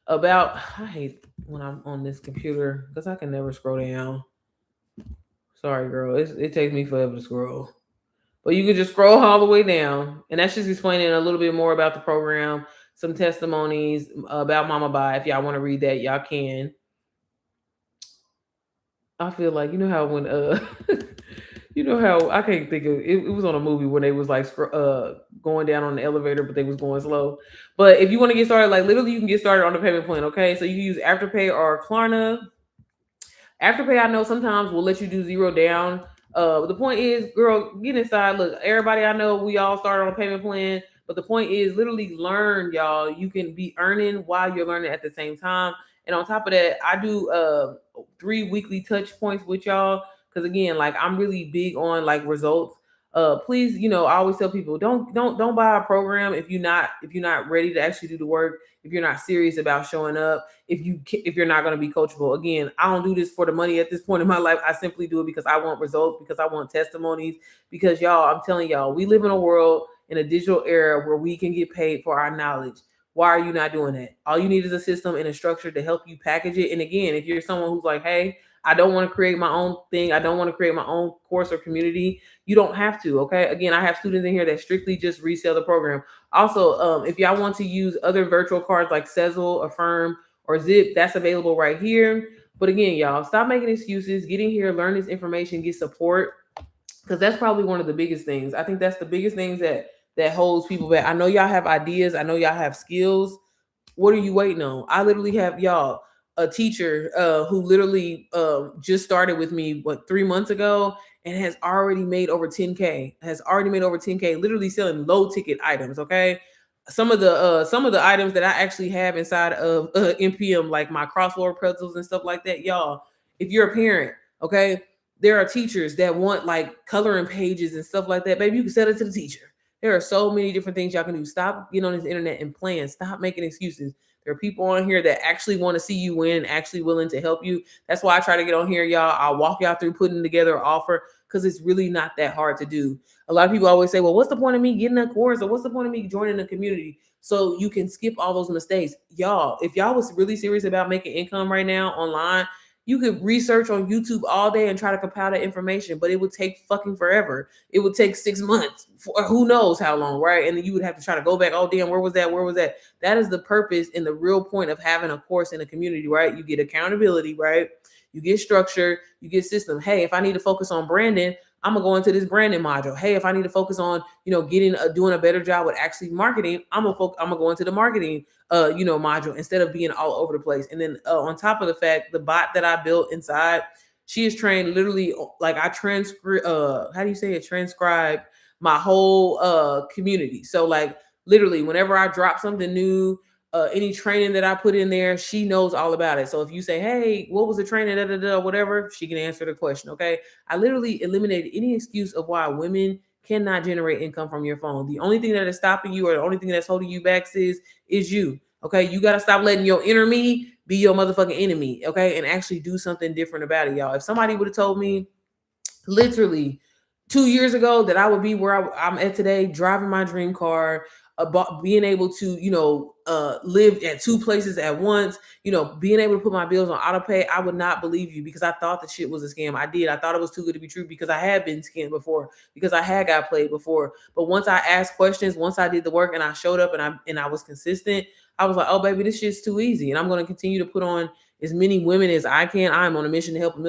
I hate when I'm on this computer because I can never scroll down. Sorry, girl. It takes me forever to scroll. But you can just scroll all the way down, and that's just explaining a little bit more about the program, some testimonies about Mama Buy. If y'all want to read that, y'all can. I feel like, you know how when you know how I can't think of it, it was on a movie when they was like going down on the elevator, but they was going slow. But if you want to get started, like, literally, you can get started on the payment plan. Okay, so you can use Afterpay or Klarna. Afterpay, I know sometimes will let you do 0 down. The point is, girl, get inside. Look, everybody I know, we all started on a payment plan. But the point is, literally learn, y'all. You can be earning while you're learning at the same time. And on top of that, I do 3 weekly touch points with y'all. Because again, like, I'm really big on like results. Please, I always tell people, don't buy a program if you're not ready to actually do the work, if you're not serious about showing up, if you're not going to be coachable. Again, I don't do this for the money at this point in my life. I simply do it because I want results, because I want testimonies, because y'all, I'm telling y'all, we live in a world, in a digital era, where we can get paid for our knowledge. Why are you not doing that? All you need is a system and a structure to help you package it. And again, if you're someone who's like, hey, I don't want to create my own thing, I don't want to create my own course or community, you don't have to. Okay, again, I have students in here that strictly just resell the program. Also, if y'all want to use other virtual cards like Sezzle, Affirm, or Zip, that's available right here. But again, y'all, stop making excuses. Get in here, learn this information, get support, because that's probably one of the biggest things. I think that's the biggest things that holds people back. I know y'all have ideas. I know y'all have skills. What are you waiting on? I literally have, y'all, a teacher who literally just started with me 3 months ago and has already made over 10K. Literally selling low ticket items. Okay, some of the items that I actually have inside of NPM, like my crossword puzzles and stuff like that, y'all. If you're a parent, okay, there are teachers that want like coloring pages and stuff like that. Baby, you can sell it to the teacher. There are so many different things y'all can do. Stop getting on this internet and plan. Stop making excuses. There are people on here that actually want to see you win, actually willing to help you. That's why I try to get on here, y'all. I'll walk y'all through putting together an offer, because it's really not that hard to do. A lot of people always say, well, what's the point of me getting a course, or what's the point of me joining a community? So you can skip all those mistakes. Y'all, if y'all was really serious about making income right now online, you could research on YouTube all day and try to compile that information, but it would take fucking forever. It would take 6 months, or who knows how long, right? And then you would have to try to go back. Oh, damn, where was that? Where was that? That is the purpose and the real point of having a course in a community, right? You get accountability, right? You get structure, you get system. Hey, if I need to focus on branding, I'm gonna go into this branding module. Hey, if I need to focus on, doing a better job with actually marketing, I'm gonna go into the marketing, module, instead of being all over the place. And then on top of the fact, the bot that I built inside, she is trained literally, like, I transcribe my whole community. So like, Literally, whenever I drop something new, any training that I put in there, she knows all about it. So if you say, "Hey, what was the training?" Whatever, she can answer the question. Okay, I literally eliminated any excuse of why women cannot generate income from your phone. The only thing that is stopping you, or the only thing that's holding you back, is you. Okay, you gotta stop letting your inner me be your motherfucking enemy. Okay, and actually do something different about it, y'all. If somebody would have told me literally 2 years ago that I would be where I'm at today, driving my dream car, about being able to, live at two places at once, being able to put my bills on auto pay, I would not believe you, because I thought the shit was a scam. I did. I thought it was too good to be true, because I had been scammed before, because I had got played before. But once I asked questions, once I did the work and I showed up and I was consistent, I was like, oh baby, this shit's too easy. And I'm going to continue to put on as many women as I can. I'm on a mission to help a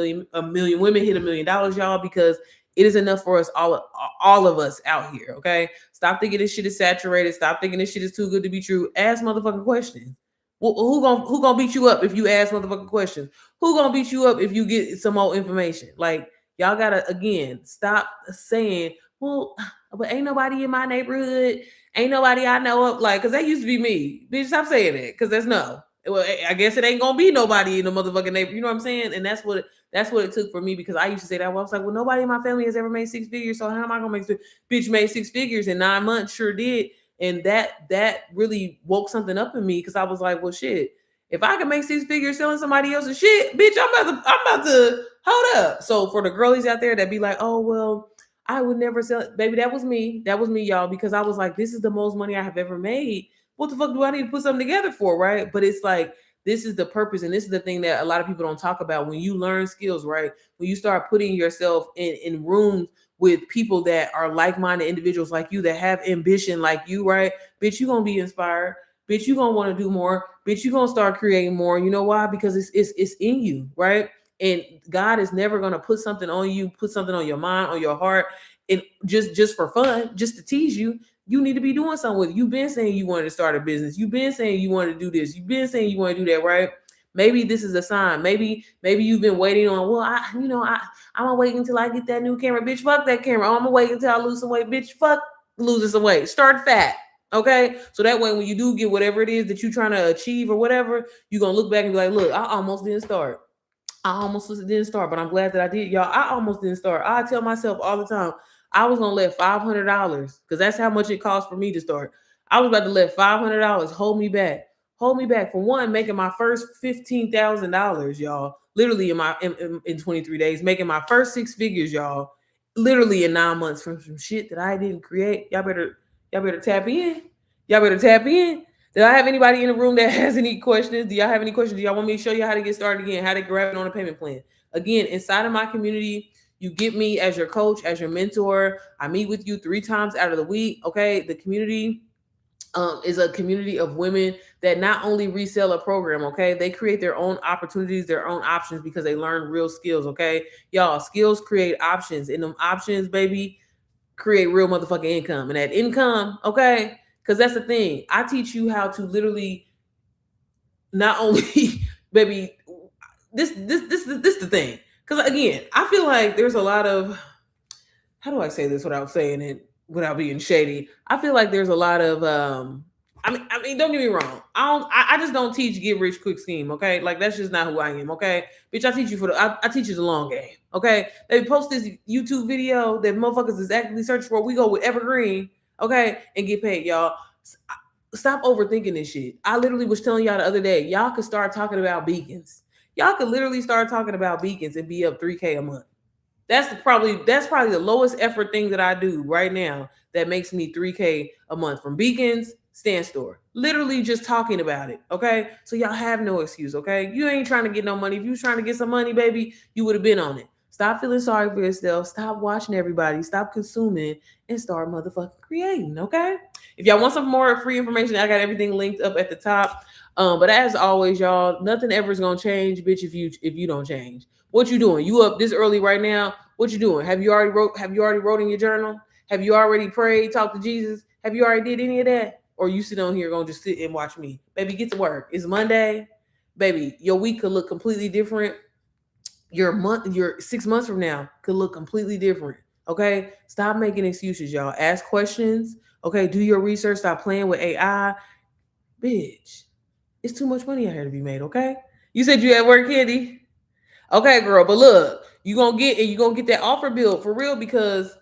million women hit $1 million, y'all, because it is enough for us all of us out here. Okay, stop thinking this shit is saturated. Stop thinking this shit is too good to be true. Ask motherfucking questions. Well, who gonna beat you up if you ask motherfucking questions? Who gonna beat you up if you get some more information? Like, y'all gotta, again, stop saying, well, but ain't nobody in my neighborhood, ain't nobody I know of, like, because that used to be me. Bitch, stop saying that, because that's no. Well, I guess it ain't gonna be nobody in the motherfucking neighborhood. You know what I'm saying? And that's what it took for me, because I used to say that. Well, I was like, well, nobody in my family has ever made six figures, so how am I gonna make bitch made six figures in 9 months? Sure did. And that really woke something up in me, because I was like, well, shit, if I can make six figures selling somebody else's shit, bitch, I'm about to hold up. So for the girlies out there that be like, oh well, I would never sell it, baby, that was me, y'all, because I was like, this is the most money I have ever made. What the fuck do I need to put something together for, right? But it's like, this is the purpose, and this is the thing that a lot of people don't talk about. When you learn skills, right? When you start putting yourself in rooms with people that are like-minded individuals like you, that have ambition like you, right? Bitch, you gonna be inspired. Bitch, you gonna want to do more. Bitch, you gonna start creating more. You know why? Because it's in you, right? And God is never gonna put something on you, put something on your mind, on your heart, and just for fun, just to tease you. You need to be doing something with it. You've been saying you wanted to start a business. You've been saying you wanted to do this. You've been saying you want to do that, right? Maybe this is a sign. Maybe you've been waiting on, well, I'm gonna wait until I get that new camera. Bitch, fuck that camera. I'm gonna wait until I lose some weight. Bitch, fuck losing some weight. Start fat. Okay. So that way, when you do get whatever it is that you're trying to achieve or whatever, you're gonna look back and be like, look, I almost didn't start. But I'm glad that I did. Y'all, I almost didn't start. I tell myself all the time, I was gonna let $500, because that's how much it cost for me to start. I was about to let $500 hold me back. Hold me back, for one, making my first $15,000, y'all. Literally in 23 days, making my first six figures, y'all. Literally in 9 months, from some shit that I didn't create. Y'all better tap in. Y'all better tap in. Do I have anybody in the room that has any questions? Do y'all have any questions? Do y'all want me to show you how to get started again? How to grab it on a payment plan? Again, inside of my community, you get me as your coach, as your mentor. I meet with you 3 times out of the week. Okay. The community is a community of women that not only resell a program, okay, they create their own opportunities, their own options, because they learn real skills. Okay. Y'all, skills create options, and them options, baby, create real motherfucking income. And that income, okay, because that's the thing. I teach you how to literally not only, baby, this the thing. Because again, I feel like there's a lot of, how do I say this without saying it, without being shady? I feel like there's a lot of I mean, don't get me wrong. I just don't teach get rich quick scheme. Okay, like that's just not who I am. Okay, bitch, I teach you I teach you the long game. Okay, they post this YouTube video that motherfuckers is actively searching for. We go with evergreen. Okay, and get paid, y'all. Stop overthinking this shit. I literally was telling y'all the other day, y'all could start talking about beacons. Y'all could literally start talking about beacons and be up 3K a month. That's probably the lowest effort thing that I do right now that makes me 3K a month, from beacons, stand store. Literally just talking about it. Okay. So y'all have no excuse. Okay. You ain't trying to get no money. If you was trying to get some money, baby, you would have been on it. Stop feeling sorry for yourself. Stop watching everybody. Stop consuming and start motherfucking creating. Okay. If y'all want some more free information, I got everything linked up at the top. But as always, y'all, nothing ever is gonna change, bitch, if you don't change. What you doing? You up this early right now? What you doing? Have you already wrote in your journal? Have you already prayed, talked to Jesus? Have you already did any of that? Or you sit on here gonna just sit and watch me? Baby, get to work. It's Monday. Baby, your week could look completely different. Your 6 months from now could look completely different. Okay? Stop making excuses, y'all. Ask questions. Okay, do your research. Stop playing with AI. Bitch, it's too much money out here to be made, okay? You said you at work, Candy? Okay, girl, but look, you gonna get that offer bill for real because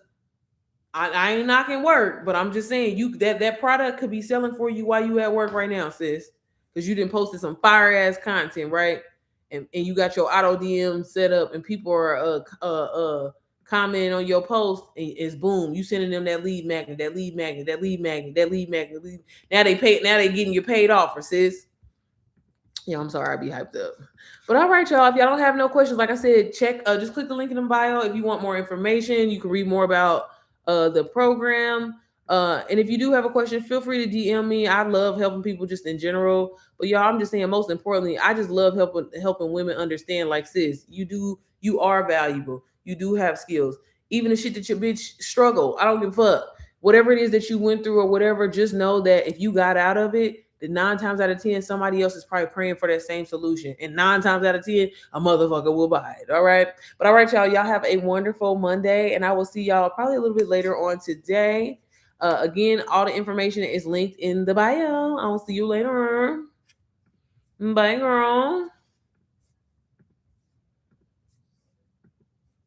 I ain't knocking work, but I'm just saying you that product could be selling for you while you at work right now, sis. Because you didn't posted some fire ass content, right? And you got your auto DM set up, and people are commenting on your post, and it's boom, you sending them that lead magnet, that lead magnet, that lead magnet, that lead magnet. Now they getting your paid offer, sis. Yeah, I'm sorry, I be hyped up. But all right, y'all. If y'all don't have no questions, like I said, check. Just click the link in the bio if you want more information. You can read more about the program. And if you do have a question, feel free to DM me. I love helping people just in general. But y'all, I'm just saying, most importantly, I just love helping women understand. Like, sis, you are valuable. You do have skills. Even the shit that your bitch struggle, I don't give a fuck. Whatever it is that you went through or whatever, just know that if you got out of it, that 9 times out of 10, somebody else is probably praying for that same solution. And 9 times out of 10, a motherfucker will buy it. All right. But all right, y'all. Y'all have a wonderful Monday. And I will see y'all probably a little bit later on today. Again, all the information is linked in the bio. I will see you later. Bye, girl.